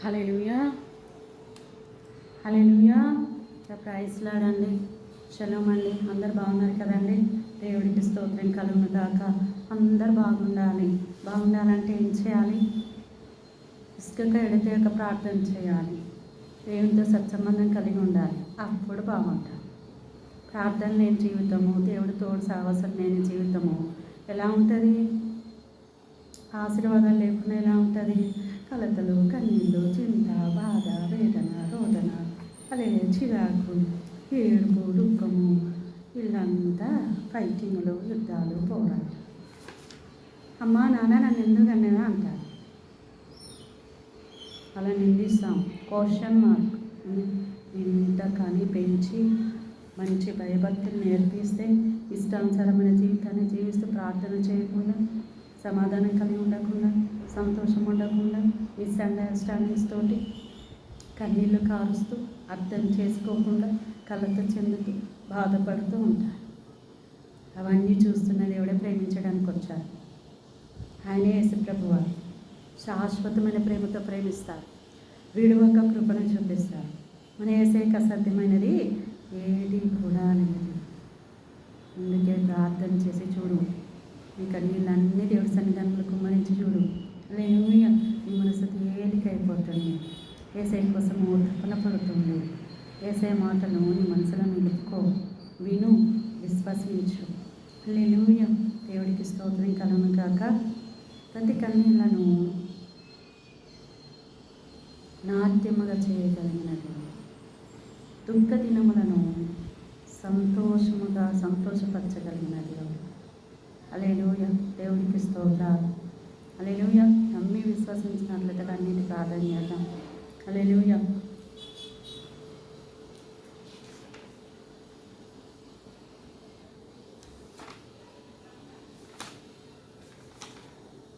హల్లెలూయా హల్లెలూయా. Praise లాడండి. Shalom అండి. అందరు బాగున్నారు కదండి. దేవుడికి స్తోత్రం కలుగును గాక. అందరు బాగుండాలంటే ఏం చేయాలి? ఇసుక ఎడతెగక ప్రార్థన చేయాలి. దేవునితో సత్సంబంధం కలిగి ఉండాలి. అప్పుడు బాగుంటాం. ప్రార్థన లేని జీవితము, దేవుడి తోడు సాహసం లేని జీవితము ఎలా ఉంటుంది? ఆశీర్వాదాలు లేకుండా ఎలా ఉంటుంది? కలతలు, కన్నీళ్ళు, చింత, బాధ, వేదన, రోదన, అదే చిరాకు, ఏడుపు, దుఃఖము, ఇల్లంతా ఫైటింగ్లు, యుద్ధాలు, పోరాటం. అమ్మా నాన్న నన్ను ఎందుకన్నా అంటారు. అలా నిందిస్తాం. Question mark. ఇంత కానీ పెంచి మంచి భయభక్తులు నేర్పిస్తే ఇష్టానుసారమైన జీవితాన్ని జీవిస్తూ ప్రార్థన చేయకుండా, సమాధానం కలిగి ఉండకుండా, సంతోషం ఉండకుండా, మిస్అండర్స్టాండింగ్స్ తోటి కన్నీళ్ళు కారుస్తూ, అర్థం చేసుకోకుండా, కలత చెందుతూ, బాధపడుతూ ఉంటారు. అవన్నీ చూస్తున్న దేవుడే ప్రేమించడానికి వచ్చారు. ఆయనే యేసుప్రభువారు. శాశ్వతమైన ప్రేమతో ప్రేమిస్తారు. విడువక కృపను చూపిస్తారు. మన యేసయ్యకి అసాధ్యమైనది ఏది కూడా లేదు. అందుకే ప్రార్థన చేసి చూడు. నీ కన్నీళ్ళన్నీ దేవుడి సన్నిధానంలో కుమ్మరించి చూడు. హల్లెలూయా. నీ మనసు తేలికైపోతుంది. యేసయ్య కోసం తపన పడుతుంది. యేసయ్య మాటలు నీ మనసులో నిలుపుకో, విను, విశ్వసించు. హల్లెలూయా. దేవుడికి స్తోత్రం కలుగును గాక. ప్రతి కన్నీళ్లను నాట్యముగా చేయగలిగినది, దుఃఖ దినములను సంతోషపరచగలిగినది. హల్లెలూయా. దేవుడికి స్తోత్రాలు. హల్లెలూయా. నమ్మి విశ్వసించినట్లయితే అన్నిటి ప్రాధాన్యత. హల్లెలూయా.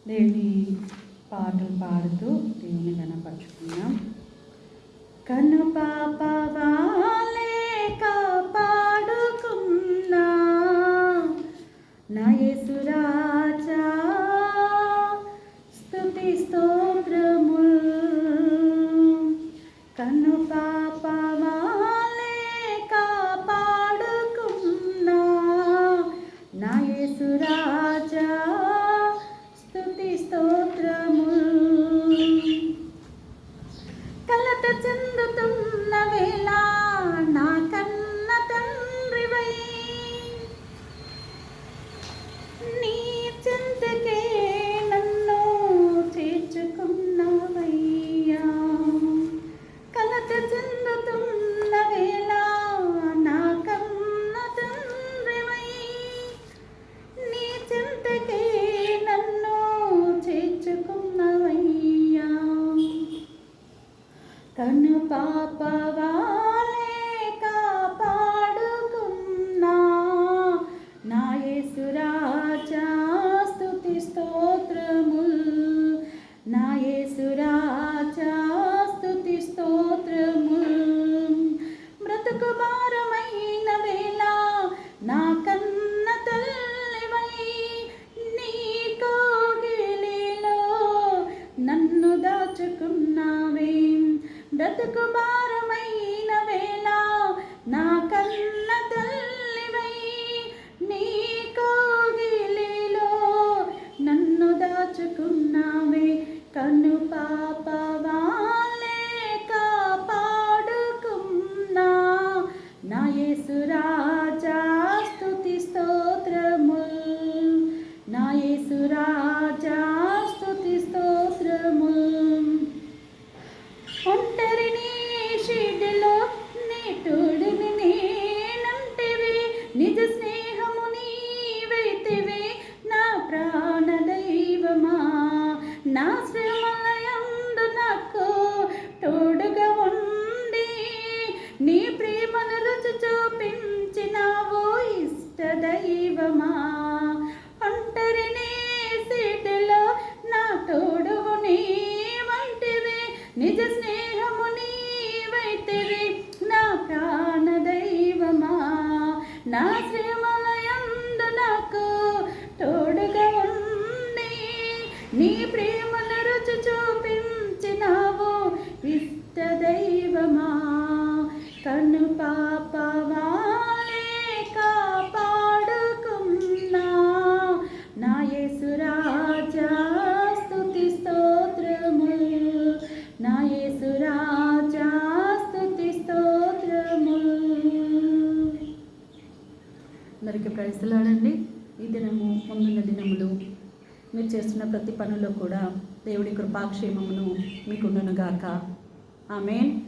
దేవుని పాటలు పాడుతూ దేవుని కనపరుచుకున్నాం. కను పాప వాలే కాపాడుకున్నా నా యేసు రాజా, స్తుతి స్తోత్రములు. కను పాప వాలే కాపాడుకున్నా నా యేసు రాజా, స్తుతి స్తోత్రములు. కలత చెందుతున్న వేళ నా కన్న తండ్రివై, నీ చెంతకే నన్ను చేర్చుకున్నావయ్యా. కలత చెందుతున్న వేళ నా కన్న తండ్రివై, నీ చెంతకే నన్ను చేర్చుకున్నావయ్యా. కను పాప వాలే కాపాడుకున్నా నా యేసు రాజా, స్తుతి స్తోత్రములు. నా యేసు రాజా, స్తుతి స్తోత్రములు. బ్రతుకు భారమైన వేళ నా కన్న తల్లివై, నీ కోగిలిలో నన్ను దాచుకున్నావే. బ్రతుకు భారమైన వేళ నా కన్న తల్లివై, నీ కోగిలిలో నన్ను దాచుకున్నావే. కన్ను పాప వాలే కాపాడుకున్నా నా యేసు రాజా, స్తుతి స్తోత్రములు. నా యేసు రాజా, స్తుతి స్తోత్రములు. ఒంటరిని షీడ్లో నీ తోడుని నేనంటివి, నిజ స్నేహము నీవైతివి నా ప్రాణ దైవమా. నా శ్రమలయందు నాకు తోడుగా ఉండి, నీ ప్రేమను రుచి చూపించినావో ఇష్ట దైవమా. ఒంటరిని షీడ్లో నా తోడువు నీవంటివి, నిజ స్నేహము నీవైతివి నా ప్రాణ దైవమా. నా శ్రమలయందు నాకు తోడుగా ఉండి, నీ ప్రేమను అందరికీ ప్రైజ్లాడండి. ఈ దినము ముందున్న దినములు మీరు చేస్తున్న ప్రతి పనుల్లో కూడా దేవుడి కృపాక్షేమమును మీకుండునుగాక. ఆమేన్.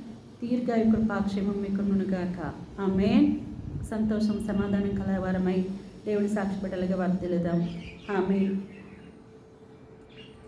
దీర్ఘాయు కృపాక్షేమం మీకుండునుగాక. ఆమేన్. సంతోషం సమాధానం కలవారమై దేవుడి సాక్షి బిడ్డలుగా వర్ధిల్లుదాం. ఆమేన్.